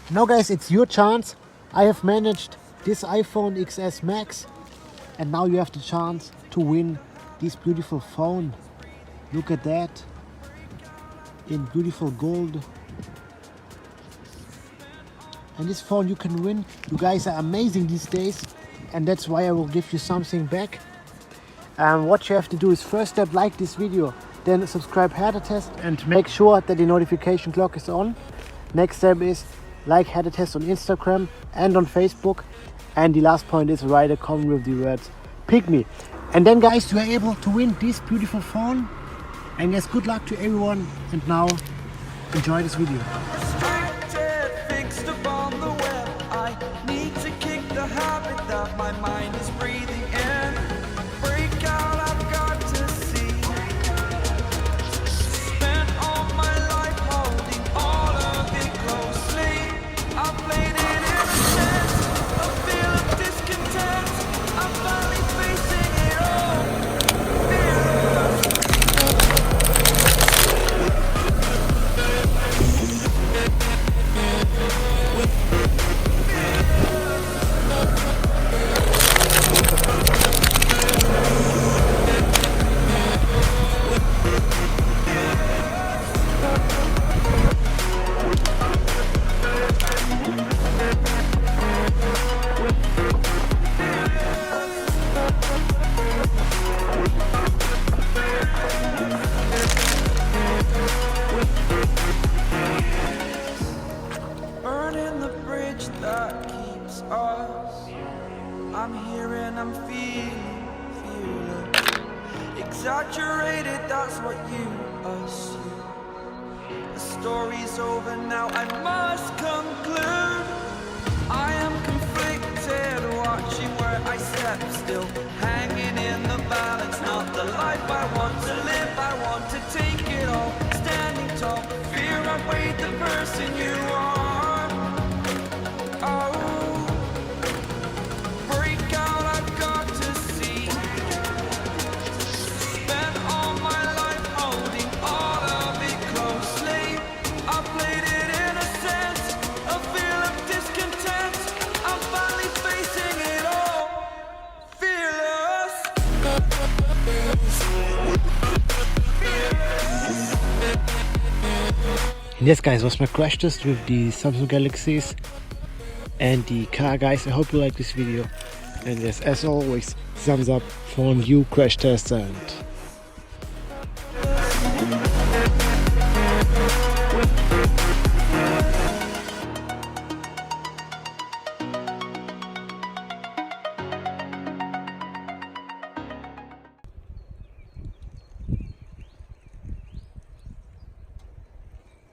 Now guys, it's your chance. I have managed this iPhone XS Max, and now you have the chance to win this beautiful phone. Look at that, in beautiful gold. And this phone you can win. You guys are amazing these days, and that's why I will give you something back. What you have to do is, first step, like this video, then subscribe Wirte Test and make sure that the notification clock is on. Next step is like Wirte Test on Instagram and on Facebook. And the last point is write a comment with the words "pick me." And then guys, you are able to win this beautiful phone. And yes, good luck to everyone. And now, enjoy this video. Fixed upon the web, I need to kick the habit that my mind is breathing in. Break out, I've got to see. Spent all my life holding all of it closely. I played it in a sense, a feel of discontent. I'm finally facing it all. Burning the bridge that keeps us. I'm here and I'm feeling exaggerated, that's what you assume. The story's over now, I must conclude. I am conflicted, watching where I step still, hanging in the balance. Not the life I want to live, I want to take it all. Standing tall, fear I weighed the person you are. Oh, break out, I've got to see. Spent all my life holding all of it closely. I played it in a sense, a feel of discontent. I'm finally facing it all, fearless. And yes guys, was my crash test with the Samsung Galaxies and the car guys. I hope you like this video, and yes, as always, thumbs up for a new crash test, and